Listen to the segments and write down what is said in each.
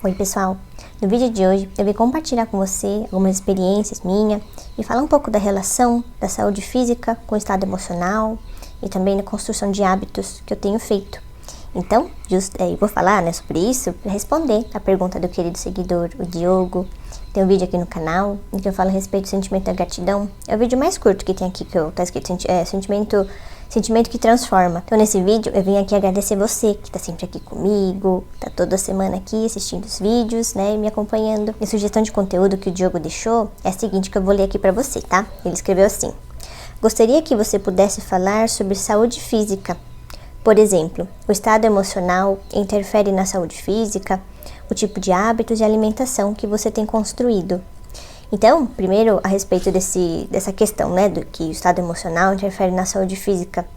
Oi pessoal, no vídeo de hoje eu vim compartilhar com você algumas experiências minhas e falar um pouco da relação da saúde física com o estado emocional e também da construção de hábitos que eu tenho feito. Então, eu vou falar sobre isso para responder a pergunta do querido seguidor, o Diogo. Tem um vídeo aqui no canal em que eu falo a respeito do sentimento da gratidão. É o vídeo mais curto que tem aqui, que tá escrito sentimento que transforma. Então nesse vídeo eu vim aqui agradecer você que tá sempre aqui comigo, tá toda semana aqui assistindo os vídeos, né, e me acompanhando. E a sugestão de conteúdo que o Diogo deixou é a seguinte, que eu vou ler aqui pra você, tá? Ele escreveu assim: gostaria que você pudesse falar sobre saúde física. Por exemplo, o estado emocional interfere na saúde física, o tipo de hábitos e alimentação que você tem construído. Então, primeiro, a respeito dessa questão, né, do que o estado emocional interfere na saúde física.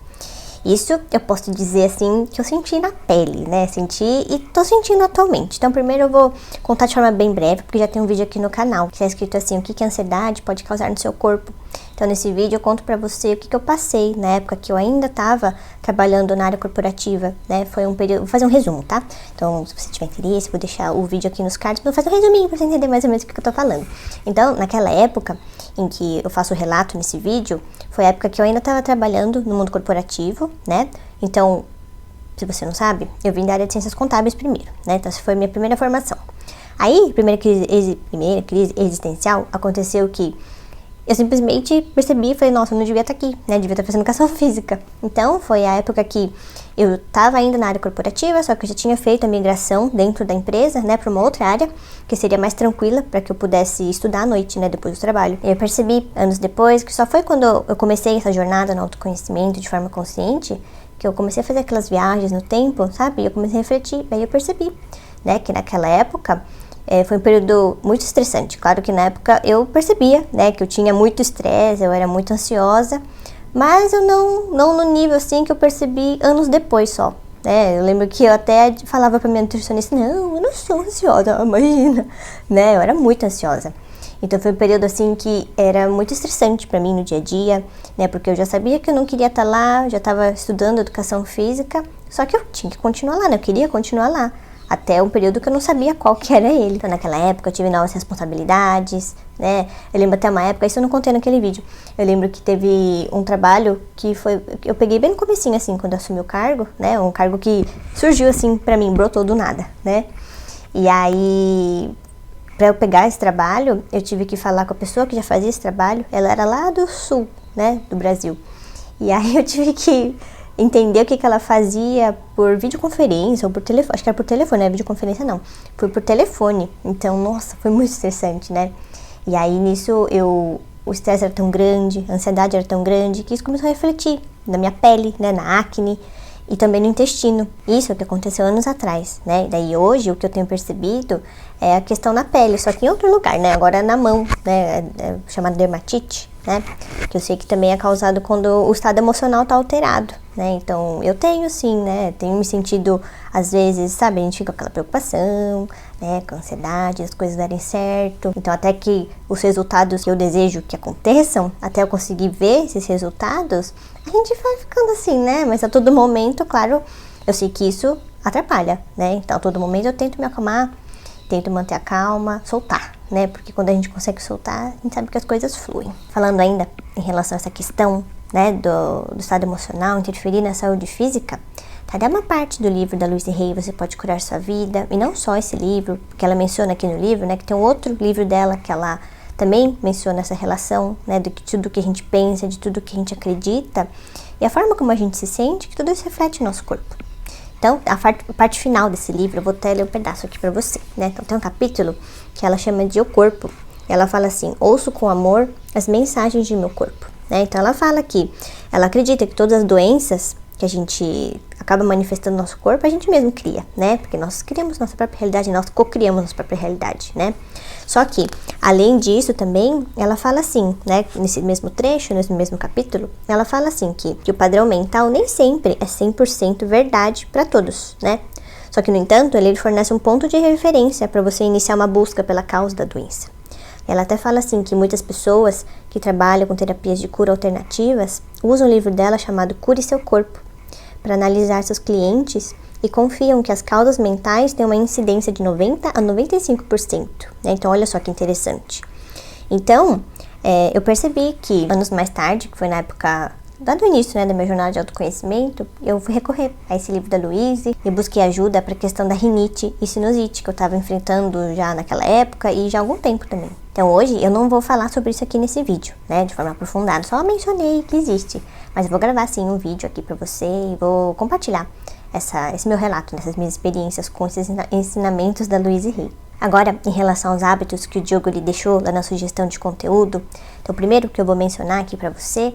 Isso eu posso dizer, assim, que eu senti na pele, né, senti e tô sentindo atualmente. Então, primeiro eu vou contar de forma bem breve, porque já tem um vídeo aqui no canal, que é escrito assim, o que a ansiedade pode causar no seu corpo. Então, nesse vídeo eu conto pra você o que eu passei na época que eu ainda tava trabalhando na área corporativa, né, foi um período, vou fazer um resumo, tá? Então, se você tiver interesse, vou deixar o vídeo aqui nos cards, vou fazer um resuminho pra você entender mais ou menos o que eu tô falando. Então, naquela época em que eu faço o relato nesse vídeo, foi a época que eu ainda estava trabalhando no mundo corporativo, né? Então, se você não sabe, eu vim da área de ciências contábeis primeiro, né? Então, essa foi a minha primeira formação. Aí, primeira crise existencial, aconteceu que eu simplesmente percebi e falei, nossa, eu não devia estar aqui, né? Devia estar fazendo educação física. Então, foi a época que eu estava ainda na área corporativa, só que eu já tinha feito a migração dentro da empresa, né, para uma outra área, que seria mais tranquila, para que eu pudesse estudar à noite, né, depois do trabalho. E eu percebi, anos depois, que só foi quando eu comecei essa jornada no autoconhecimento de forma consciente, que eu comecei a fazer aquelas viagens no tempo, sabe? E eu comecei a refletir, aí eu percebi, né, que naquela época foi um período muito estressante. Claro que na época eu percebia, né, que eu tinha muito estresse, eu era muito ansiosa, mas eu não no nível assim que eu percebi anos depois só, né? Eu lembro que eu até falava pra minha nutricionista, não, eu não sou ansiosa, imagina, né? Eu era muito ansiosa. Então foi um período assim que era muito estressante pra mim no dia a dia, né? Porque eu já sabia que eu não queria estar lá, já estava estudando educação física, só que eu tinha que continuar lá, né? Eu queria continuar lá. Até um período que eu não sabia qual que era ele. Então, naquela época, eu tive novas responsabilidades, né? Eu lembro até uma época, isso eu não contei naquele vídeo. Eu lembro que teve um trabalho que foi... Eu peguei bem no comecinho, assim, quando eu assumi o cargo, né? Um cargo que surgiu, assim, pra mim, brotou do nada, né? E aí, pra eu pegar esse trabalho, eu tive que falar com a pessoa que já fazia esse trabalho. Ela era lá do sul, né? Do Brasil. E aí, eu tive que entender o que ela fazia por videoconferência ou por telefone. Acho que era por telefone, não é videoconferência não. Foi por telefone. Então, nossa, foi muito estressante, né? E aí, nisso, o estresse era tão grande, a ansiedade era tão grande, que isso começou a refletir na minha pele, né? Na acne e também no intestino. Isso é o que aconteceu anos atrás, né? Daí, hoje, o que eu tenho percebido é a questão na pele, só que em outro lugar, né? Agora na mão, né? É chamada dermatite, né? Que eu sei que também é causado quando o estado emocional tá alterado, né? Então, eu tenho sim, né? Tenho me sentido, às vezes, sabe? A gente fica com aquela preocupação, né? Com ansiedade, as coisas darem certo. Então, até que os resultados que eu desejo que aconteçam, até eu conseguir ver esses resultados, a gente vai ficando assim, né? Mas a todo momento, claro, eu sei que isso atrapalha, né? Então, a todo momento eu tento me acalmar, tento manter a calma, soltar, né? Porque quando a gente consegue soltar, a gente sabe que as coisas fluem. Falando ainda em relação a essa questão, né, do estado emocional interferir na saúde física, tá? Até uma parte do livro da Louise Hay, Você Pode Curar Sua Vida, e não só esse livro, porque ela menciona aqui no livro, né, que tem um outro livro dela que ela também menciona essa relação, né, de tudo que a gente pensa, de tudo que a gente acredita, e a forma como a gente se sente, que tudo isso reflete no nosso corpo. Então, a parte final desse livro, eu vou até ler um pedaço aqui pra você, né? Então, tem um capítulo que ela chama de O Corpo. E ela fala assim, ouço com amor as mensagens de meu corpo, né? Então, ela fala que ela acredita que todas as doenças que a gente acaba manifestando no nosso corpo, a gente mesmo cria, né? Porque nós criamos nossa própria realidade, nós co-criamos nossa própria realidade, né? Só que, além disso também, ela fala assim, né? Nesse mesmo trecho, nesse mesmo capítulo, ela fala assim que o padrão mental nem sempre é 100% verdade para todos, né? Só que, no entanto, ele fornece um ponto de referência para você iniciar uma busca pela causa da doença. Ela até fala assim que muitas pessoas que trabalham com terapias de cura alternativas usam o livro dela chamado Cure Seu Corpo para analisar seus clientes e confiam que as causas mentais têm uma incidência de 90 a 95%, né? Então, olha só que interessante. Então, eu percebi que anos mais tarde, que foi na época do início, né, da minha jornada de autoconhecimento, eu fui recorrer a esse livro da Louise e busquei ajuda para a questão da rinite e sinusite que eu estava enfrentando já naquela época e já há algum tempo também. Então hoje eu não vou falar sobre isso aqui nesse vídeo, né, de forma aprofundada, só mencionei que existe, mas eu vou gravar sim um vídeo aqui para você e vou compartilhar esse meu relato, essas minhas experiências com esses ensinamentos da Louise Hay. Agora, em relação aos hábitos que o Diogo lhe deixou lá na sugestão de conteúdo, então o primeiro que eu vou mencionar aqui para você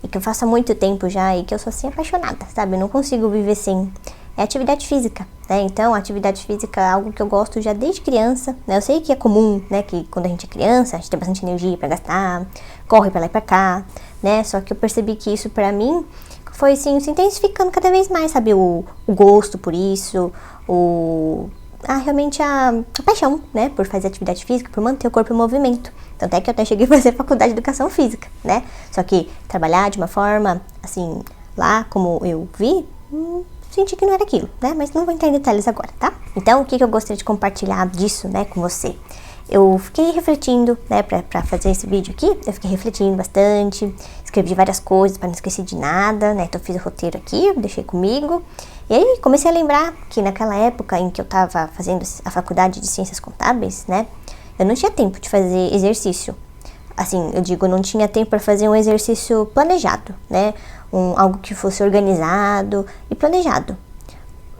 e que eu faço há muito tempo já e que eu sou assim apaixonada, sabe? Eu não consigo viver sem. É atividade física, né? Então, a atividade física é algo que eu gosto já desde criança, né? Eu sei que é comum, né? Que quando a gente é criança, a gente tem bastante energia para gastar, corre para lá e para cá, né? Só que eu percebi que isso para mim foi, assim, se intensificando cada vez mais, sabe? O gosto por isso, realmente a paixão, né? Por fazer atividade física, por manter o corpo em movimento. Tanto é que eu até cheguei a fazer faculdade de educação física, né? Só que trabalhar de uma forma, assim, lá como eu vi, senti que não era aquilo, né? Mas não vou entrar em detalhes agora, tá? Então, o que eu gostaria de compartilhar disso, né, com você? Eu fiquei refletindo, né, pra fazer esse vídeo aqui, eu fiquei refletindo bastante, escrevi várias coisas para não esquecer de nada, né? Então, eu fiz o roteiro aqui, deixei comigo. E aí, comecei a lembrar que naquela época em que eu tava fazendo a faculdade de Ciências Contábeis, né? Eu não tinha tempo de fazer exercício. Assim, eu digo, não tinha tempo para fazer um exercício planejado, né? Algo que fosse organizado e planejado.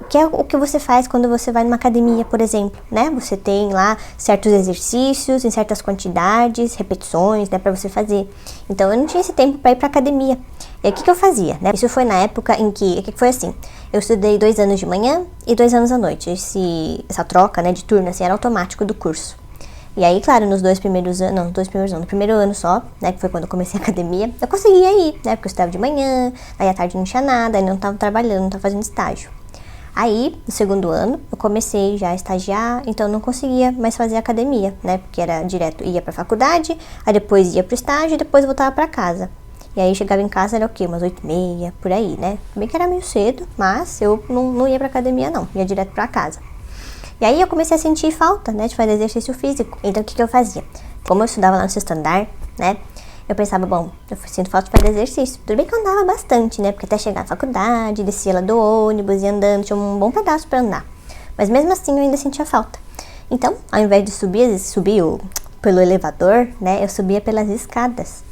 Que é o que você faz quando você vai numa academia, por exemplo, né? Você tem lá certos exercícios em certas quantidades, repetições, né, para você fazer. Então, eu não tinha esse tempo para ir para academia. E aí, o que eu fazia, né? Isso foi na época em que foi assim, eu estudei 2 anos de manhã e 2 anos à noite. Essa troca, né, de turno, assim, era automático do curso. E aí, claro, no primeiro ano só, né, que foi quando eu comecei a academia, eu conseguia ir, né, porque eu estudava de manhã, aí à tarde não tinha nada, aí não estava trabalhando, não estava fazendo estágio. Aí, no segundo ano, eu comecei já a estagiar, então eu não conseguia mais fazer academia, né, porque era direto, ia pra faculdade, aí depois ia pro estágio e depois voltava pra casa. E aí chegava em casa, era o quê? Umas 8h30, por aí, né? Bem que era meio cedo, mas eu não ia pra academia não, ia direto pra casa. E aí eu comecei a sentir falta, né, de fazer exercício físico. Então o que eu fazia? Como eu estudava lá no sexto andar, né, eu pensava, bom, eu sinto falta de fazer exercício. Tudo bem que eu andava bastante, né, porque até chegar na faculdade, descia lá do ônibus e andando, tinha um bom pedaço pra andar. Mas mesmo assim eu ainda sentia falta. Então, ao invés de subir pelo elevador, né, eu subia pelas escadas.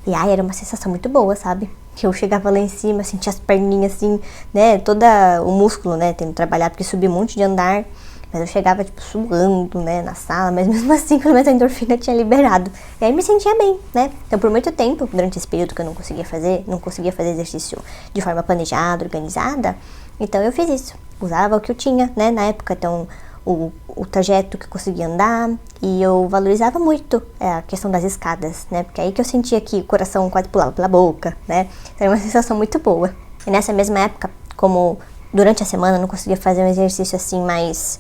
E aí era uma sensação muito boa, sabe? Que eu chegava lá em cima, sentia as perninhas assim, né, todo o músculo, né, tendo trabalhado, porque subi um monte de andar. Mas eu chegava, tipo, suando, né, na sala, mas mesmo assim, pelo menos a endorfina tinha liberado. E aí me sentia bem, né? Então, por muito tempo, durante esse período que eu não conseguia fazer exercício de forma planejada, organizada, então eu fiz isso. Usava o que eu tinha, né, na época, então, o trajeto que eu conseguia andar, e eu valorizava muito a questão das escadas, né? Porque aí que eu sentia que o coração quase pulava pela boca, né? Então, era uma sensação muito boa. E nessa mesma época, como durante a semana eu não conseguia fazer um exercício assim mais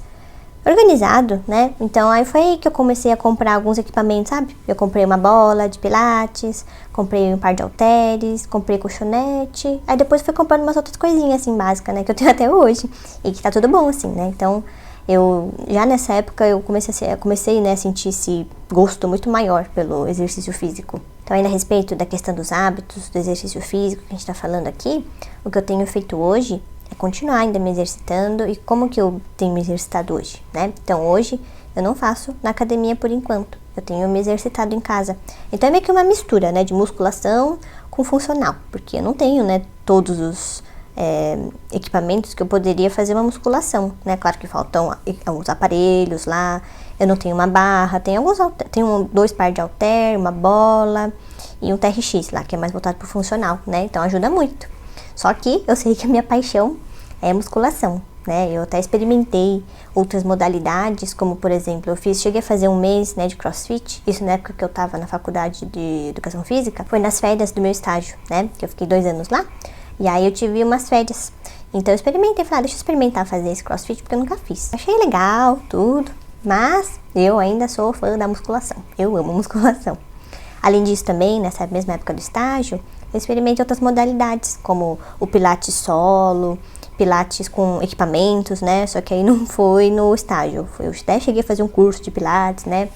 organizado, né? Então aí foi aí que eu comecei a comprar alguns equipamentos, sabe? Eu comprei uma bola de pilates, comprei um par de halteres, comprei colchonete, aí depois fui comprando umas outras coisinhas assim básicas, né? Que eu tenho até hoje e que tá tudo bom assim, né? Então eu já nessa época eu comecei, né, a sentir esse gosto muito maior pelo exercício físico. Então ainda a respeito da questão dos hábitos, do exercício físico que a gente tá falando aqui, o que eu tenho feito hoje é continuar ainda me exercitando. E como que eu tenho me exercitado hoje, né? Então hoje eu não faço na academia por enquanto, eu tenho me exercitado em casa. Então é meio que uma mistura, né, de musculação com funcional, porque eu não tenho, né, todos os equipamentos que eu poderia fazer uma musculação, né? Claro que faltam alguns aparelhos lá, eu não tenho uma barra, tenho 2 pares de halter, uma bola e um TRX lá, que é mais voltado pro funcional, né? Então ajuda muito. Só que eu sei que a minha paixão é musculação, né? Eu até experimentei outras modalidades, como por exemplo, cheguei a fazer um mês, né, de CrossFit. Isso na época que eu tava na faculdade de Educação Física, foi nas férias do meu estágio, né? Que eu fiquei 2 anos lá, e aí eu tive umas férias. Então eu experimentei, falei, deixa eu experimentar fazer esse CrossFit, porque eu nunca fiz. Achei legal, tudo, mas eu ainda sou fã da musculação. Eu amo musculação. Além disso também, nessa mesma época do estágio, eu experimentei outras modalidades, como o pilates solo, pilates com equipamentos, né? Só que aí não foi no estágio. Eu até cheguei a fazer um curso de pilates, né?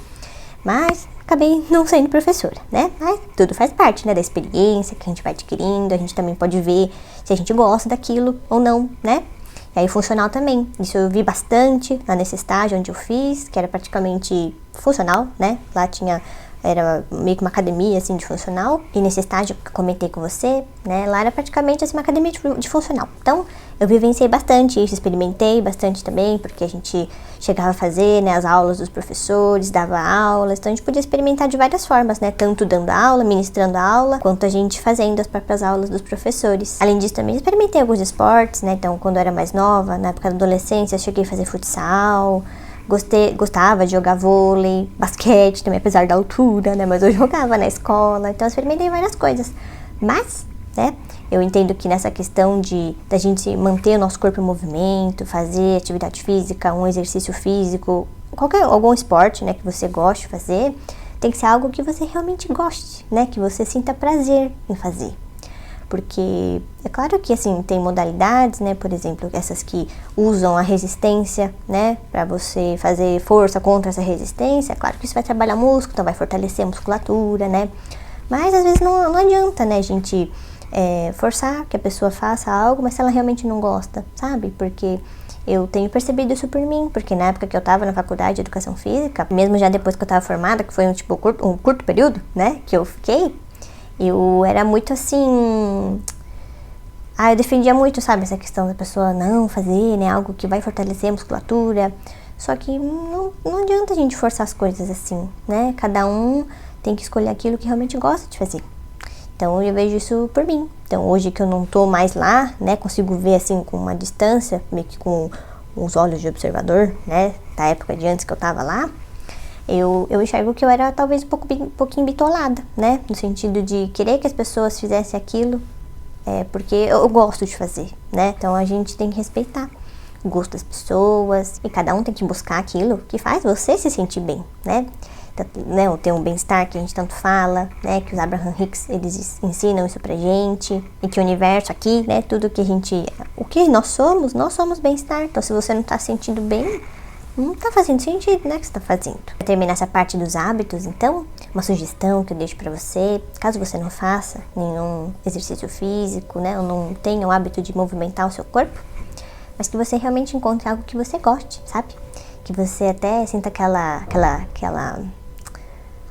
Mas acabei não sendo professora, né? Mas tudo faz parte, né? Da experiência que a gente vai adquirindo. A gente também pode ver se a gente gosta daquilo ou não, né? E aí funcional também. Isso eu vi bastante lá nesse estágio onde eu fiz, que era praticamente funcional, né? Lá era meio que uma academia, assim, de funcional. E nesse estágio que eu comentei com você, né, lá era praticamente, assim, uma academia de funcional. Então, eu vivenciei bastante isso, experimentei bastante também, porque a gente chegava a fazer, né, as aulas dos professores, dava aulas. Então, a gente podia experimentar de várias formas, né, tanto dando aula, ministrando aula, quanto a gente fazendo as próprias aulas dos professores. Além disso, também experimentei alguns esportes, né, então, quando eu era mais nova, na época da adolescência, eu cheguei a fazer futsal. Gostava de jogar vôlei, basquete também, apesar da altura, né? Mas eu jogava na escola, então eu experimentei várias coisas. Mas, né? Eu entendo que nessa questão da gente manter o nosso corpo em movimento, fazer atividade física, um exercício físico, algum esporte, né? Que você goste de fazer, tem que ser algo que você realmente goste, né? Que você sinta prazer em fazer. Porque é claro que, assim, tem modalidades, né, por exemplo, essas que usam a resistência, né, para você fazer força contra essa resistência. É claro que isso vai trabalhar músculo, então vai fortalecer a musculatura, né, mas às vezes não adianta, né, a gente forçar que a pessoa faça algo, mas se ela realmente não gosta, sabe, porque eu tenho percebido isso por mim, porque na época que eu tava na faculdade de educação física, mesmo já depois que eu tava formada, que foi um curto período, né, que eu fiquei, eu era muito assim... eu defendia muito, sabe, essa questão da pessoa não fazer, né, algo que vai fortalecer a musculatura. Só que não adianta a gente forçar as coisas assim, né? Cada um tem que escolher aquilo que realmente gosta de fazer. Então, eu vejo isso por mim. Então, hoje que eu não tô mais lá, né, consigo ver assim com uma distância, meio que com os olhos de observador, né, da época de antes que eu tava lá. Eu enxergo que eu era talvez um pouquinho bitolada, né? No sentido de querer que as pessoas fizessem aquilo, porque eu gosto de fazer, né? Então a gente tem que respeitar o gosto das pessoas e cada um tem que buscar aquilo que faz você se sentir bem, né? Então, né, tem um bem-estar que a gente tanto fala, né? Que os Abraham Hicks, eles ensinam isso pra gente. E que o universo aqui, né? Tudo que o que nós somos bem-estar. Então se você não tá se sentindo bem, não tá fazendo sentido, né, que você tá fazendo. Pra terminar essa parte dos hábitos, então, uma sugestão que eu deixo pra você, caso você não faça nenhum exercício físico, né, ou não tenha o hábito de movimentar o seu corpo, mas que você realmente encontre algo que você goste, sabe? Que você até sinta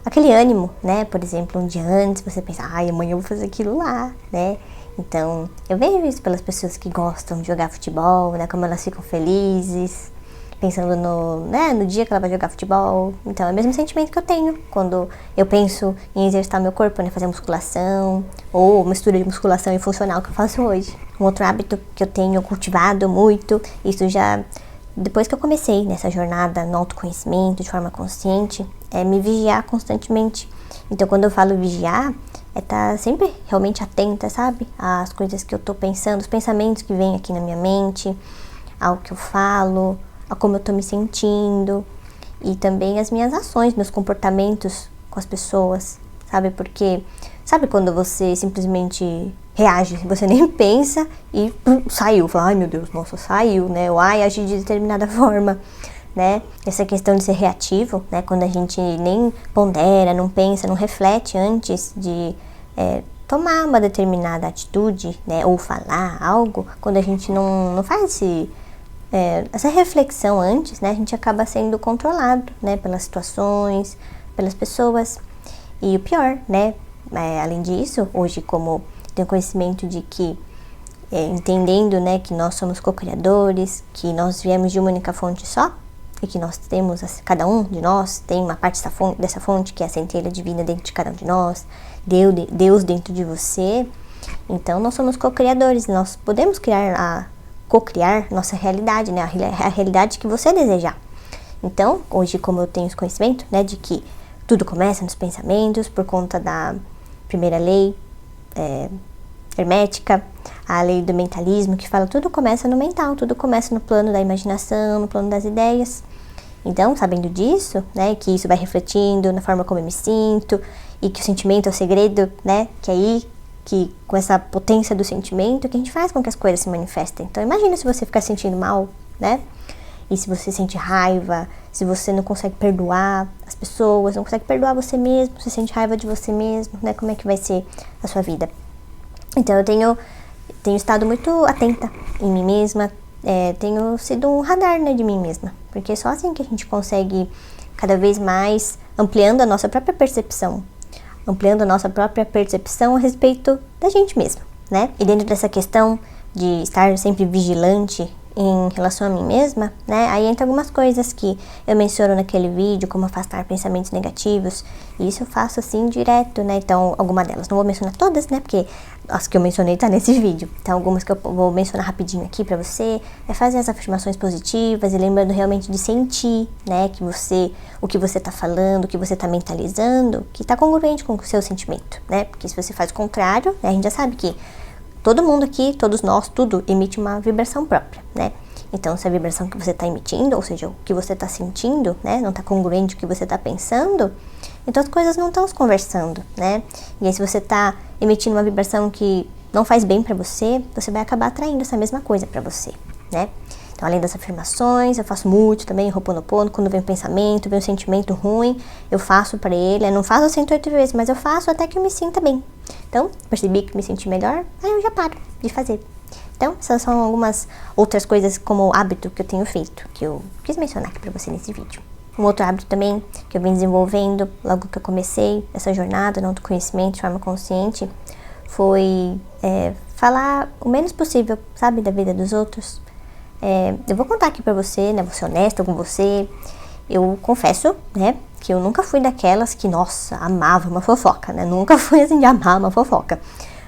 aquele ânimo, né? Por exemplo, um dia antes você pensa, amanhã eu vou fazer aquilo lá, né? Então, eu vejo isso pelas pessoas que gostam de jogar futebol, né? Como elas ficam felizes, pensando no dia que ela vai jogar futebol. Então, é o mesmo sentimento que eu tenho quando eu penso em exercitar meu corpo, né? Fazer musculação, ou mistura de musculação e funcional que eu faço hoje. Um outro hábito que eu tenho cultivado muito, isso já depois que eu comecei nessa jornada no autoconhecimento de forma consciente, é me vigiar constantemente. Então, quando eu falo vigiar, é estar sempre realmente atenta, sabe? Às coisas que eu tô pensando, os pensamentos que vêm aqui na minha mente, ao que eu falo, a como eu tô me sentindo e também as minhas ações, meus comportamentos com as pessoas, sabe? Porque, sabe quando você simplesmente reage, você nem pensa e saiu, fala, ai meu Deus, nossa, saiu, né? Ou age de determinada forma, né? Essa questão de ser reativo, né? Quando a gente nem pondera, não pensa, não reflete antes de tomar uma determinada atitude, né? Ou falar algo, quando a gente não faz essa reflexão antes, né? A gente acaba sendo controlado, né? Pelas situações, pelas pessoas. E o pior, né? Além disso, hoje como tenho conhecimento de que, entendendo, né, que nós somos co-criadores, que nós viemos de uma única fonte só, e que nós temos, cada um de nós tem uma parte dessa fonte, que é a centelha divina dentro de cada um de nós, Deus dentro de você. Então, nós somos co-criadores, nós podemos co-criar nossa realidade, né, a realidade que você desejar. Então, hoje, como eu tenho esse conhecimento, né, de que tudo começa nos pensamentos, por conta da primeira lei, hermética, a lei do mentalismo, que fala tudo começa no mental, tudo começa no plano da imaginação, no plano das ideias. Então, sabendo disso, né, que isso vai refletindo na forma como eu me sinto, e que o sentimento é o segredo, né, que aí que com essa potência do sentimento que a gente faz com que as coisas se manifestem. Então imagina se você ficar sentindo mal, né? E se você sente raiva, se você não consegue perdoar as pessoas, não consegue perdoar você mesmo, você sente raiva de você mesmo, né? Como é que vai ser a sua vida? Então eu tenho estado muito atenta em mim mesma, tenho sido um radar, né, de mim mesma, porque é só assim que a gente consegue cada vez mais ampliando a nossa própria percepção, a respeito da gente mesma, né? E dentro dessa questão de estar sempre vigilante em relação a mim mesma, né? Aí entra algumas coisas que eu menciono naquele vídeo, como afastar pensamentos negativos, e isso eu faço assim direto, né? Então, alguma delas, não vou mencionar todas, né? Porque as que eu mencionei tá nesse vídeo. Então, algumas que eu vou mencionar rapidinho aqui pra você, é fazer as afirmações positivas e lembrando realmente de sentir, né? Que o que você tá falando, o que você tá mentalizando, que tá congruente com o seu sentimento, né? Porque se você faz o contrário, né? A gente já sabe que todo mundo aqui, todos nós, tudo emite uma vibração própria, né? Então, se a vibração que você está emitindo, ou seja, o que você está sentindo, né, não está congruente com o que você está pensando, então as coisas não estão se conversando, né? E aí, se você está emitindo uma vibração que não faz bem para você, você vai acabar atraindo essa mesma coisa para você, né? Então, além das afirmações, eu faço muito também Ho'oponopono, quando vem um pensamento, vem um sentimento ruim, eu faço para ele, eu não faço 108 vezes, mas eu faço até que eu me sinta bem. Então, percebi que me senti melhor, aí eu já paro de fazer. Então, essas são algumas outras coisas como hábito que eu tenho feito, que eu quis mencionar aqui pra você nesse vídeo. Um outro hábito também que eu vim desenvolvendo logo que eu comecei essa jornada no autoconhecimento de forma consciente foi falar o menos possível, sabe, da vida dos outros. Eu vou contar aqui pra você, né, vou ser honesta com você. Eu confesso, né, que eu nunca fui daquelas que, nossa, amava uma fofoca, né? Nunca fui assim de amar uma fofoca.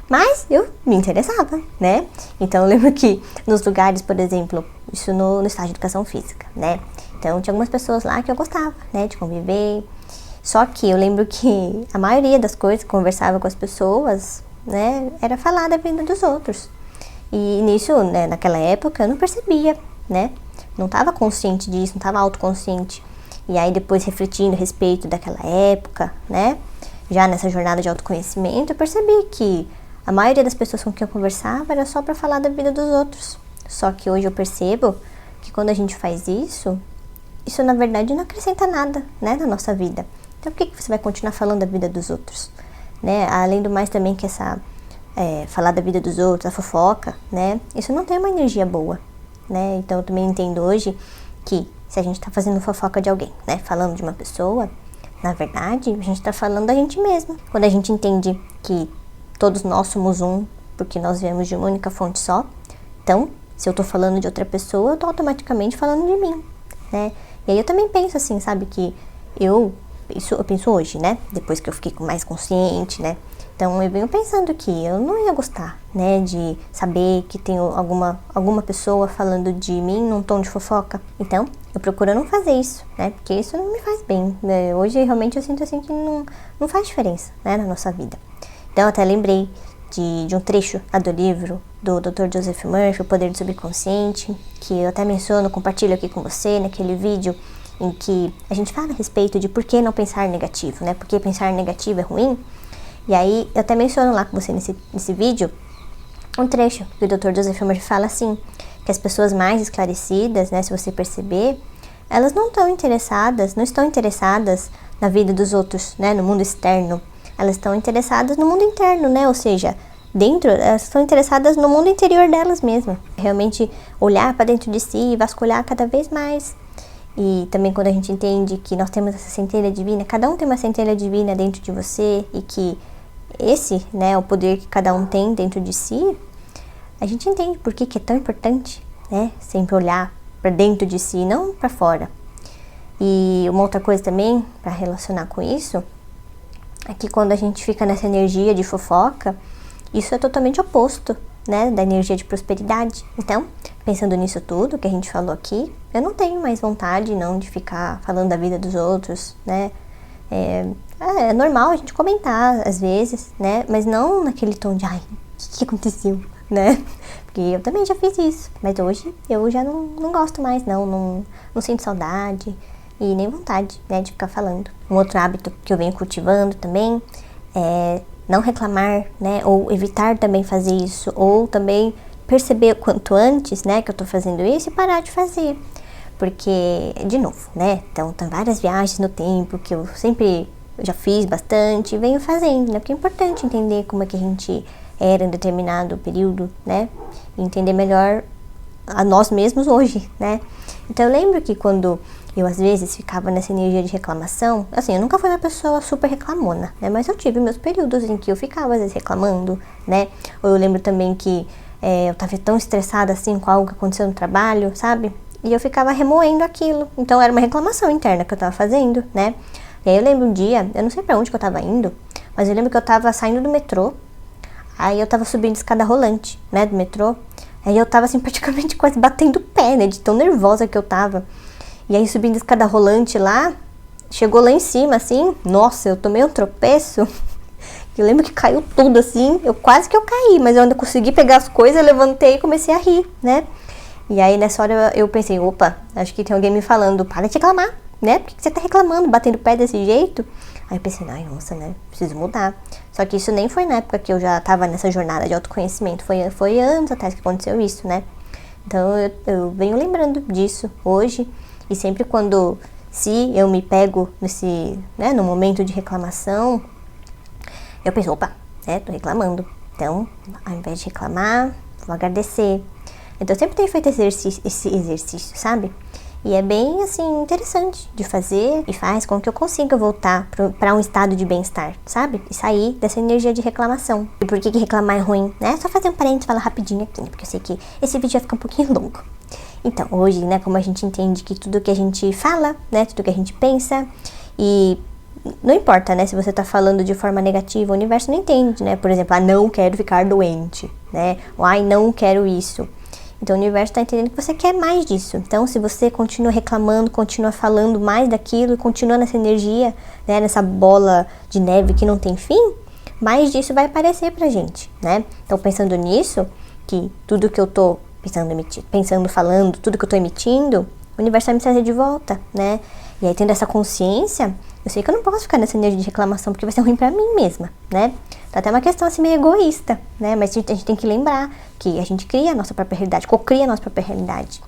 Mas eu me interessava, né? Então eu lembro que nos lugares, por exemplo, isso no estágio de educação física, né? Então tinha algumas pessoas lá que eu gostava, né, de conviver. Só que eu lembro que a maioria das coisas que eu conversava com as pessoas, né, era falar da vida dos outros. E nisso, né, naquela época, eu não percebia, né? Não estava consciente disso, não estava autoconsciente. E aí depois refletindo a respeito daquela época, né? Já nessa jornada de autoconhecimento, eu percebi que a maioria das pessoas com quem eu conversava era só para falar da vida dos outros. Só que hoje eu percebo que quando a gente faz isso na verdade não acrescenta nada, né, na nossa vida. Então por que você vai continuar falando da vida dos outros, né? Além do mais também que falar da vida dos outros, a fofoca, né? Isso não tem uma energia boa, né? Então eu também entendo hoje que se a gente tá fazendo fofoca de alguém, né, falando de uma pessoa, na verdade a gente tá falando da gente mesma. Quando a gente entende que todos nós somos um, porque nós viemos de uma única fonte só. Então, se eu tô falando de outra pessoa, eu tô automaticamente falando de mim, né? E aí eu também penso assim, sabe, que eu penso hoje, né? Depois que eu fiquei mais consciente, né? Então, eu venho pensando que eu não ia gostar, né, de saber que tem alguma pessoa falando de mim num tom de fofoca. Então, eu procuro não fazer isso, né? Porque isso não me faz bem, né? Hoje, realmente, eu sinto assim que não faz diferença, né, na nossa vida. Então, eu até lembrei de um trecho do livro do Dr. Joseph Murphy, O Poder do Subconsciente, que eu até menciono, compartilho aqui com você, naquele vídeo em que a gente fala a respeito de por que não pensar negativo, né? Por que pensar negativo é ruim. E aí, eu até menciono lá com você nesse vídeo um trecho que o Dr. Joseph Murphy fala assim, que as pessoas mais esclarecidas, né, se você perceber, elas não estão interessadas na vida dos outros, né, no mundo externo. Elas estão interessadas no mundo interno, né? Ou seja, elas estão interessadas no mundo interior delas mesmas. Realmente olhar para dentro de si e vasculhar cada vez mais. E também quando a gente entende que nós temos essa centelha divina, cada um tem uma centelha divina dentro de você e que esse, né, o poder que cada um tem dentro de si, a gente entende por que é tão importante, né? Sempre olhar para dentro de si, não para fora. E uma outra coisa também, para relacionar com isso, é que quando a gente fica nessa energia de fofoca, isso é totalmente oposto, né, da energia de prosperidade. Então, pensando nisso tudo que a gente falou aqui, eu não tenho mais vontade não de ficar falando da vida dos outros, né? É normal a gente comentar às vezes, né? Mas não naquele tom de, ai, o que aconteceu, né? Porque eu também já fiz isso, mas hoje eu já não gosto mais, não sinto saudade e nem vontade, né, de ficar falando. Um outro hábito que eu venho cultivando também é não reclamar, né, ou evitar também fazer isso, ou também perceber o quanto antes, né, que eu tô fazendo isso e parar de fazer. Porque, de novo, né, então tem várias viagens no tempo que eu sempre já fiz bastante e venho fazendo, né, porque é importante entender como é que a gente era em determinado período, né, e entender melhor a nós mesmos hoje, né. Então eu lembro que quando eu às vezes ficava nessa energia de reclamação, assim, eu nunca fui uma pessoa super reclamona, né, mas eu tive meus períodos em que eu ficava às vezes reclamando, né, ou eu lembro também que eu tava tão estressada assim com algo que aconteceu no trabalho, sabe, e eu ficava remoendo aquilo, então era uma reclamação interna que eu tava fazendo, né. E aí eu lembro um dia, eu não sei pra onde que eu tava indo, mas eu lembro que eu tava saindo do metrô, aí eu tava subindo escada rolante, né, do metrô, aí eu tava assim praticamente quase batendo o pé, né, de tão nervosa que eu tava. E aí subindo a escada rolante lá, chegou lá em cima assim, nossa, eu tomei um tropeço, eu lembro que caiu tudo assim, quase que eu caí, mas eu ainda consegui pegar as coisas, levantei e comecei a rir, né. E aí nessa hora eu pensei, opa, acho que tem alguém me falando, para de reclamar, né, por que você tá reclamando, batendo o pé desse jeito? Aí eu pensei, ai, nossa, né, preciso mudar. Só que isso nem foi na época que eu já tava nessa jornada de autoconhecimento, foi anos atrás que aconteceu isso, né. Então eu venho lembrando disso hoje, e sempre quando, se eu me pego nesse, né, no momento de reclamação, eu penso, opa, né, tô reclamando. Então, ao invés de reclamar, vou agradecer. Então eu sempre tenho feito esse exercício, sabe? E é bem, assim, interessante de fazer e faz com que eu consiga voltar para um estado de bem-estar, sabe? E sair dessa energia de reclamação. E por que reclamar é ruim, né? Só fazer um parênteses e falar rapidinho aqui, né? Porque eu sei que esse vídeo vai ficar um pouquinho longo. Então, hoje, né, como a gente entende que tudo que a gente fala, né, tudo que a gente pensa, e não importa, né, se você tá falando de forma negativa, o universo não entende, né? Por exemplo, não quero ficar doente, né? Ou, não quero isso. Então o universo está entendendo que você quer mais disso. Então se você continua reclamando, continua falando mais daquilo e continua nessa energia, né, nessa bola de neve que não tem fim, mais disso vai aparecer pra gente, né? Então pensando nisso, que tudo que eu tô pensando, falando, tudo que eu tô emitindo, o universo vai me trazer de volta, né? E aí tendo essa consciência, eu sei que eu não posso ficar nessa energia de reclamação porque vai ser ruim pra mim mesma, né? Então até uma questão assim meio egoísta, né? Mas a gente tem que lembrar que a gente cria a nossa própria realidade, co-cria a nossa própria realidade.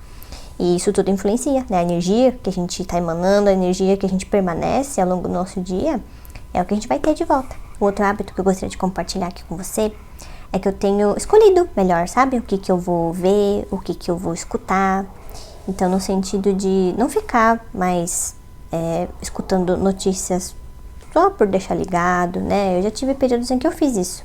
E isso tudo influencia, né? A energia que a gente tá emanando, a energia que a gente permanece ao longo do nosso dia, é o que a gente vai ter de volta. O outro hábito que eu gostaria de compartilhar aqui com você é que eu tenho escolhido melhor, sabe? O que eu vou ver, o que eu vou escutar. Então no sentido de não ficar mais escutando notícias só por deixar ligado, né? Eu já tive períodos em que eu fiz isso.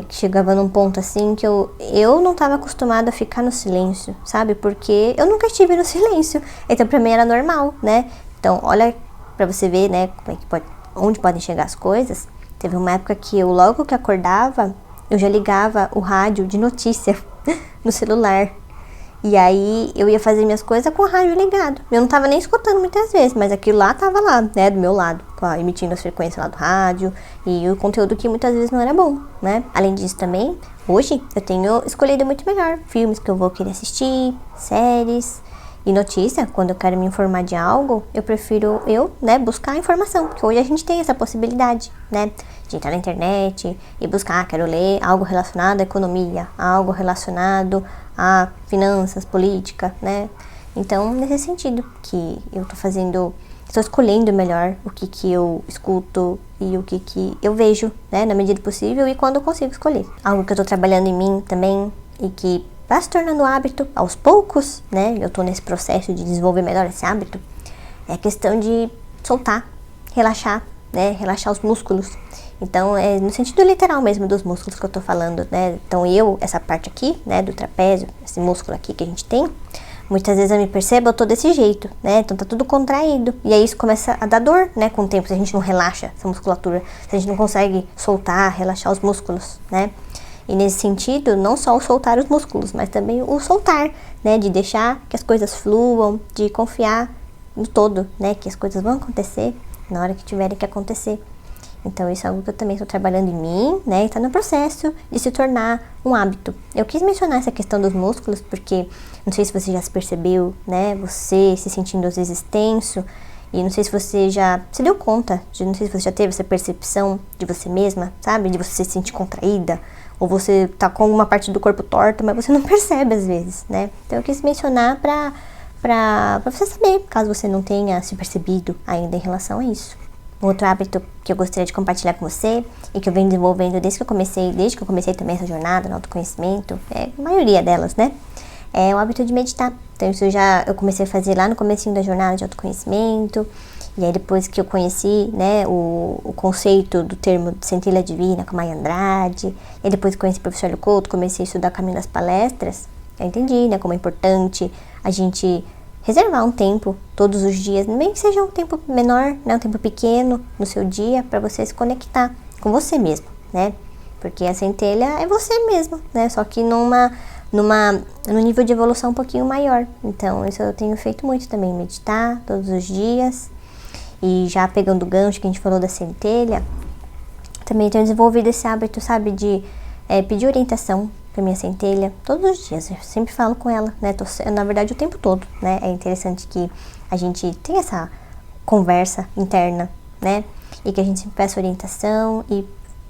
Que chegava num ponto assim que eu não estava acostumada a ficar no silêncio, sabe? Porque eu nunca estive no silêncio. Então pra mim era normal, né? Então olha pra você ver, né, como é que onde podem chegar as coisas. Teve uma época que eu logo que acordava, eu já ligava o rádio de notícia no celular. E aí eu ia fazer minhas coisas com o rádio ligado. Eu não tava nem escutando muitas vezes, mas aquilo lá tava lá, né, do meu lado, emitindo as frequências lá do rádio e o conteúdo que muitas vezes não era bom, né. Além disso também, hoje eu tenho escolhido muito melhor filmes que eu vou querer assistir, séries e notícia. Quando eu quero me informar de algo, eu prefiro né, buscar informação, porque hoje a gente tem essa possibilidade, né, de entrar na internet e buscar, quero ler algo relacionado à economia, algo relacionado a finanças, política, né? Então, nesse sentido que eu estou escolhendo melhor o que eu escuto e o que eu vejo, né, na medida do possível e quando eu consigo escolher. Algo que eu estou trabalhando em mim também e que vai se tornando hábito aos poucos, né? Eu estou nesse processo de desenvolver melhor esse hábito. É a questão de soltar, relaxar, né? Relaxar os músculos. Então, é no sentido literal mesmo dos músculos que eu tô falando, né? Então, essa parte aqui, né, do trapézio, esse músculo aqui que a gente tem, muitas vezes eu me percebo, eu tô desse jeito, né? Então, tá tudo contraído. E aí, isso começa a dar dor, né, com o tempo, se a gente não relaxa essa musculatura, se a gente não consegue soltar, relaxar os músculos, né? E nesse sentido, não só o soltar os músculos, mas também o soltar, né? De deixar que as coisas fluam, de confiar no todo, né? Que as coisas vão acontecer na hora que tiverem que acontecer. Então isso é algo que eu também estou trabalhando em mim, né, e está no processo de se tornar um hábito. Eu quis mencionar essa questão dos músculos porque, não sei se você já se percebeu, né, você se sentindo às vezes tenso, E não sei se você já se deu conta, não sei se você já teve essa percepção de você mesma, sabe? De você se sentir contraída, ou você tá com alguma parte do corpo torta, mas você não percebe às vezes, né? Então eu quis mencionar pra você saber, caso você não tenha se percebido ainda em relação a isso. Um outro hábito que eu gostaria de compartilhar com você e que eu venho desenvolvendo desde que eu comecei também essa jornada no autoconhecimento, a maioria delas, né? É o hábito de meditar. Então isso eu comecei a fazer lá no comecinho da jornada de autoconhecimento. E aí depois que eu conheci, né, o conceito do termo de centelha divina com a Maya Andrade, e depois que conheci o professor Couto, comecei a estudar o caminho das palestras, eu entendi, né, como é importante a gente reservar um tempo todos os dias, nem que seja um tempo menor, né, um tempo pequeno no seu dia, para você se conectar com você mesmo, né? Porque a centelha é você mesmo, né? Só que num nível de evolução um pouquinho maior. Então, isso eu tenho feito muito também, meditar todos os dias. E já pegando o gancho que a gente falou da centelha, também tenho desenvolvido esse hábito, sabe, de pedir orientação pra minha centelha todos os dias. Eu sempre falo com ela, né, na verdade o tempo todo, né. É interessante que a gente tenha essa conversa interna, né, e que a gente sempre peça orientação e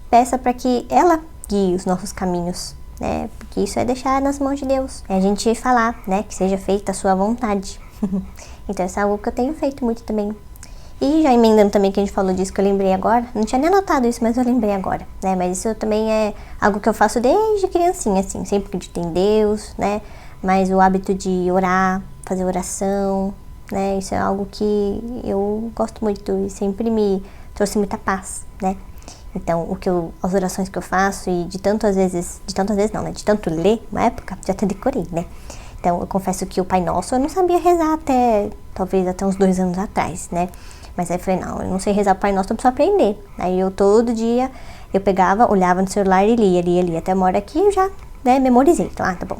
peça para que ela guie os nossos caminhos, né, porque isso é deixar nas mãos de Deus. É a gente falar, né, que seja feita a sua vontade. Então isso é algo que eu tenho feito muito também. E já emendando também que a gente falou disso, que eu lembrei agora, não tinha nem anotado isso, mas eu lembrei agora, né, mas isso também é algo que eu faço desde criancinha, assim, sempre acredito em Deus, né, mas o hábito de orar, fazer oração, né, isso é algo que eu gosto muito e sempre me trouxe muita paz, né. Então, as orações que eu faço e de tanto ler, na época, já até decorei, né. Então, eu confesso que o Pai Nosso eu não sabia rezar talvez até uns 2 anos atrás, né. Mas aí eu falei, não, eu não sei rezar o Pai Nosso, eu preciso aprender. Aí eu todo dia, eu pegava, olhava no celular e lia. Até uma hora que eu já, né, memorizei. Então, tá bom.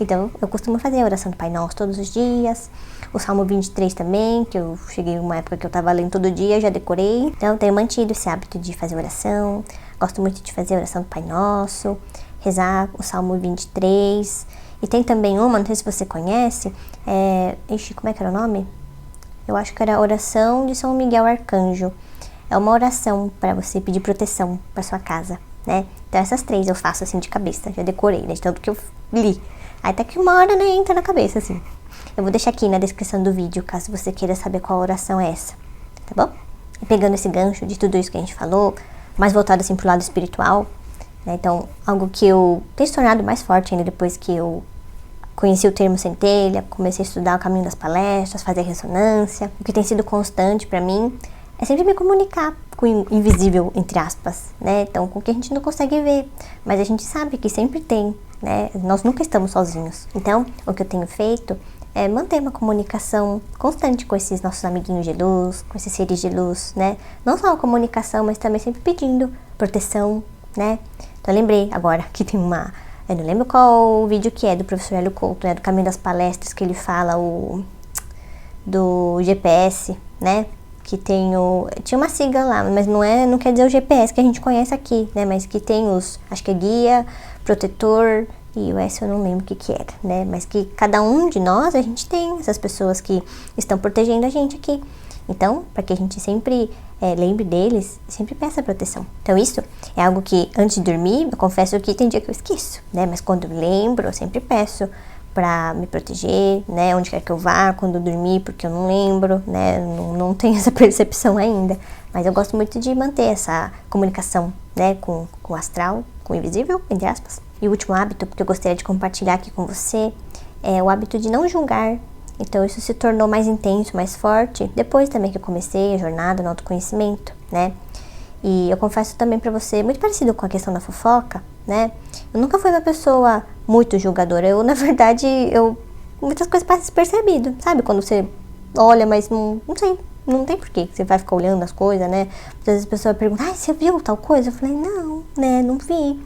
Então, eu costumo fazer a oração do Pai Nosso todos os dias. O Salmo 23 também, que eu cheguei uma época que eu tava lendo todo dia, já decorei. Então, eu tenho mantido esse hábito de fazer oração. Gosto muito de fazer a oração do Pai Nosso, rezar o Salmo 23. E tem também uma, não sei se você conhece, como é que era o nome? Eu acho que era a oração de São Miguel Arcanjo. É uma oração para você pedir proteção para sua casa, né? Então essas 3 eu faço assim de cabeça, já decorei, né? De tanto que eu li. Aí até que uma hora, né, entra na cabeça, assim. Eu vou deixar aqui na descrição do vídeo, caso você queira saber qual oração é essa, tá bom? E pegando esse gancho de tudo isso que a gente falou, mais voltado assim pro lado espiritual, né? Então, algo que eu tenho se tornado mais forte ainda depois que eu conheci o termo centelha, comecei a estudar o caminho das palestras, fazer ressonância. O que tem sido constante pra mim é sempre me comunicar com o invisível, entre aspas, né? Então, com o que a gente não consegue ver, mas a gente sabe que sempre tem, né? Nós nunca estamos sozinhos. Então, o que eu tenho feito é manter uma comunicação constante com esses nossos amiguinhos de luz, com esses seres de luz, né? Não só a comunicação, mas também sempre pedindo proteção, né? Então, eu lembrei agora que tem eu não lembro qual o vídeo que é do professor Hélio Couto, né, do caminho das palestras, que ele fala do GPS, né, que tinha uma sigla lá, mas não quer dizer o GPS que a gente conhece aqui, né, mas que tem acho que é guia, protetor, e o S eu não lembro o que era, né, mas que cada um de nós, a gente tem essas pessoas que estão protegendo a gente aqui. Então, para que a gente sempre lembre deles, sempre peça proteção. Então, isso é algo que, antes de dormir, eu confesso que tem dia que eu esqueço, né? Mas quando eu lembro, eu sempre peço para me proteger, né? Onde quer que eu vá, quando eu dormir, porque eu não lembro, né? Não tenho essa percepção ainda. Mas eu gosto muito de manter essa comunicação, né? Com o astral, com o invisível, entre aspas. E o último hábito que eu gostaria de compartilhar aqui com você é o hábito de não julgar. Então, isso se tornou mais intenso, mais forte, depois também que eu comecei a jornada no autoconhecimento, né? E eu confesso também pra você, muito parecido com a questão da fofoca, né? Eu nunca fui uma pessoa muito julgadora. Na verdade, muitas coisas passam despercebido, sabe? Quando você olha, mas não sei, não tem porquê que você vai ficar olhando as coisas, né? Às vezes a pessoa pergunta, você viu tal coisa? Eu falei, não, né, não vi.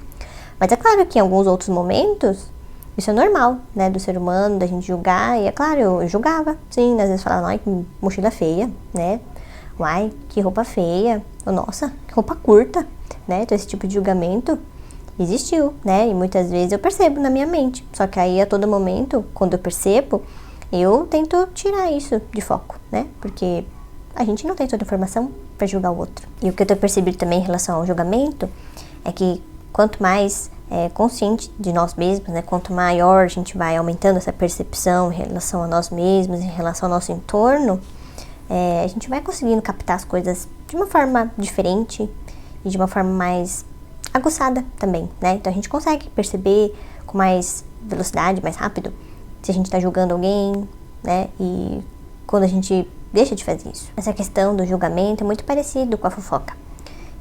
Mas é claro que em alguns outros momentos, isso é normal, né, do ser humano, da gente julgar, e é claro, eu julgava, sim, às vezes falava, ai, que mochila feia, né, uai, que roupa feia, nossa, que roupa curta, né, então esse tipo de julgamento existiu, né, e muitas vezes eu percebo na minha mente, só que aí a todo momento, quando eu percebo, eu tento tirar isso de foco, né, porque a gente não tem toda a informação para julgar o outro. E o que eu tenho percebido também em relação ao julgamento é que quanto mais consciente de nós mesmos, né, quanto maior a gente vai aumentando essa percepção em relação a nós mesmos, em relação ao nosso entorno, a gente vai conseguindo captar as coisas de uma forma diferente e de uma forma mais aguçada também, né? Então a gente consegue perceber com mais velocidade, mais rápido, se a gente está julgando alguém, né? E quando a gente deixa de fazer isso. Essa questão do julgamento é muito parecido com a fofoca,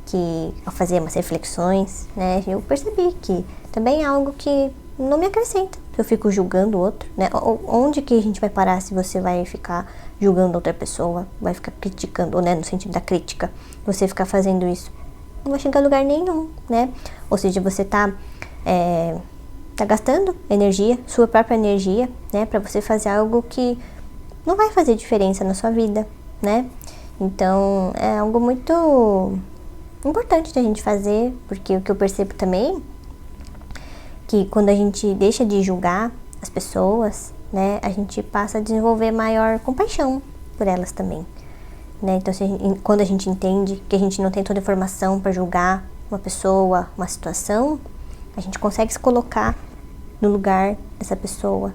que ao fazer umas reflexões, né, eu percebi que também é algo que não me acrescenta. Eu fico julgando o outro, né? Onde que a gente vai parar se você vai ficar julgando outra pessoa, vai ficar criticando, né, no sentido da crítica, você ficar fazendo isso? Não vai chegar a lugar nenhum, né? Ou seja, você tá gastando energia, sua própria energia, né, para você fazer algo que não vai fazer diferença na sua vida, né? Então, é algo muito importante da gente fazer, porque o que eu percebo também que quando a gente deixa de julgar as pessoas, né, a gente passa a desenvolver maior compaixão por elas também, né? Então, quando a gente entende que a gente não tem toda a informação para julgar uma pessoa, uma situação, a gente consegue se colocar no lugar dessa pessoa,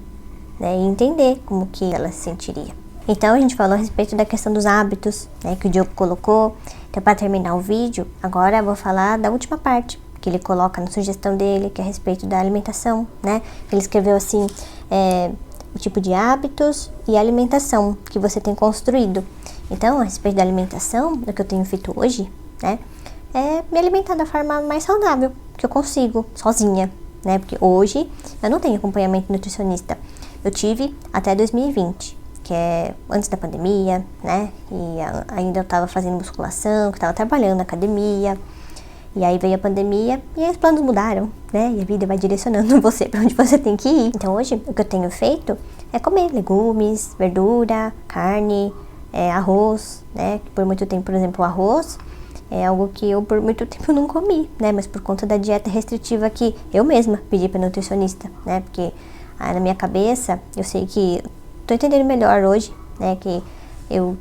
né, e entender como que ela se sentiria. Então, a gente falou a respeito da questão dos hábitos, né, que o Diogo colocou. Então, para terminar o vídeo, agora eu vou falar da última parte que ele coloca na sugestão dele, que é a respeito da alimentação, né? Ele escreveu assim, o tipo de hábitos e alimentação que você tem construído. Então, a respeito da alimentação, o que eu tenho feito hoje, né, é me alimentar da forma mais saudável que eu consigo, sozinha, né? Porque hoje eu não tenho acompanhamento nutricionista. Eu tive até 2020, que é antes da pandemia, né? E ainda eu tava fazendo musculação, que tava trabalhando na academia. E aí veio a pandemia e aí os planos mudaram, né? E a vida vai direcionando você para onde você tem que ir. Então hoje o que eu tenho feito é comer legumes, verdura, carne, arroz, né? Por muito tempo, por exemplo, o arroz é algo que eu por muito tempo não comi, né? Mas por conta da dieta restritiva que eu mesma pedi para nutricionista, né? Porque na minha cabeça eu sei que tô entendendo melhor hoje, né? Que eu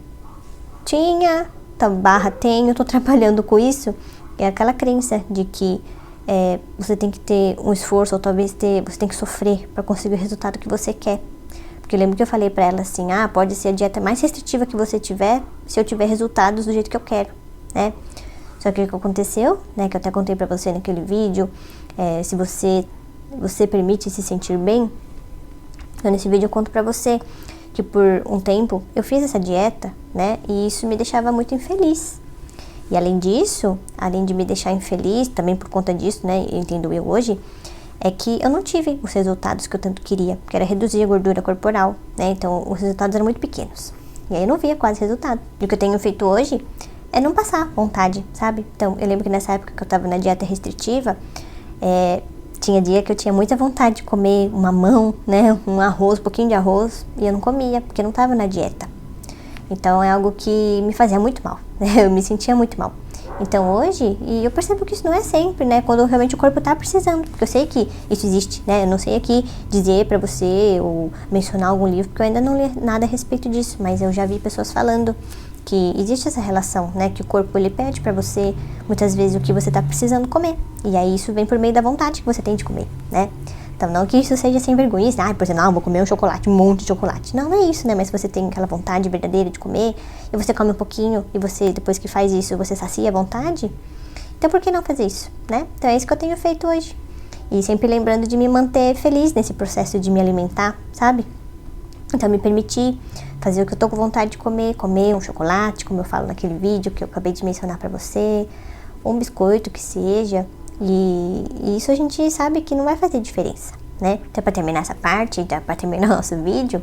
tinha, tenho, tô trabalhando com isso. É aquela crença de que você tem que ter um esforço, ou talvez você tem que sofrer para conseguir o resultado que você quer. Porque eu lembro que eu falei para ela assim, pode ser a dieta mais restritiva que você tiver, se eu tiver resultados do jeito que eu quero, né? Só que o que aconteceu, né, que eu até contei para você naquele vídeo, se você permite se sentir bem, então nesse vídeo eu conto para você que por um tempo eu fiz essa dieta, né, e isso me deixava muito infeliz. E além disso, além de me deixar infeliz, também por conta disso, né, entendo eu hoje, é que eu não tive os resultados que eu tanto queria, que era reduzir a gordura corporal, né, então os resultados eram muito pequenos. E aí eu não via quase resultado. E o que eu tenho feito hoje é não passar vontade, sabe? Então, eu lembro que nessa época que eu tava na dieta restritiva, tinha dia que eu tinha muita vontade de comer um mamão, né, um arroz, um pouquinho de arroz, e eu não comia, porque eu não tava na dieta. Então é algo que me fazia muito mal, né? Eu me sentia muito mal. Então hoje, e eu percebo que isso não é sempre, né? Quando realmente o corpo tá precisando, porque eu sei que isso existe, né? Eu não sei aqui dizer pra você ou mencionar algum livro, porque eu ainda não li nada a respeito disso, mas eu já vi pessoas falando que existe essa relação, né? Que o corpo ele pede pra você, muitas vezes, o que você tá precisando comer. E aí isso vem por meio da vontade que você tem de comer, né? Então, não que isso seja sem vergonha, por exemplo, vou comer um chocolate, um monte de chocolate. Não, não é isso, né? Mas se você tem aquela vontade verdadeira de comer, e você come um pouquinho, e você, depois que faz isso, você sacia a vontade, então por que não fazer isso, né? Então é isso que eu tenho feito hoje. E sempre lembrando de me manter feliz nesse processo de me alimentar, sabe? Então, me permitir fazer o que eu tô com vontade de comer um chocolate, como eu falo naquele vídeo que eu acabei de mencionar pra você, um biscoito que seja. E isso a gente sabe que não vai fazer diferença, né? Então, para terminar essa parte, para terminar o nosso vídeo,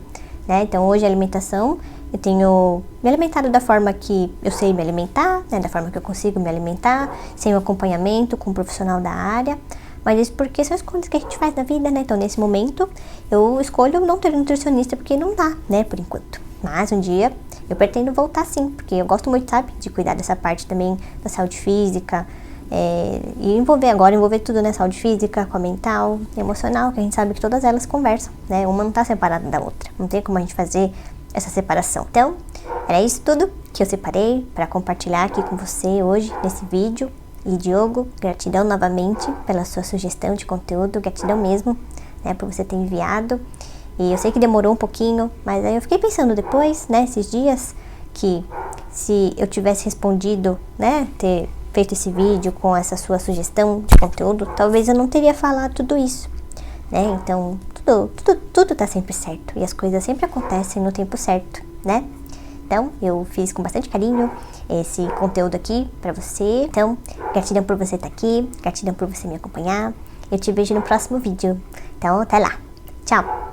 né? Então, hoje a alimentação, eu tenho me alimentado da forma que eu sei me alimentar, né? Da forma que eu consigo me alimentar, sem o acompanhamento com um profissional da área. Mas isso porque são escolhas que a gente faz na vida, né? Então, nesse momento, eu escolho não ter um nutricionista porque não dá, né? Por enquanto. Mas um dia eu pretendo voltar sim, porque eu gosto muito, sabe? De cuidar dessa parte também da saúde física, e envolver tudo, né? Saúde física, com a mental, emocional, que a gente sabe que todas elas conversam, né? Uma não tá separada da outra. Não tem como a gente fazer essa separação. Então, era isso tudo que eu separei para compartilhar aqui com você hoje nesse vídeo. E Diogo, gratidão novamente pela sua sugestão de conteúdo, gratidão mesmo, né, por você ter enviado. E eu sei que demorou um pouquinho, mas aí eu fiquei pensando depois, né, esses dias, que se eu tivesse respondido, né, ter feito esse vídeo com essa sua sugestão de conteúdo, talvez eu não teria falado tudo isso, né? Então, tudo tá sempre certo e as coisas sempre acontecem no tempo certo, né? Então, eu fiz com bastante carinho esse conteúdo aqui pra você. Então, gratidão por você estar aqui, gratidão por você me acompanhar. Eu te vejo no próximo vídeo. Então, até lá. Tchau!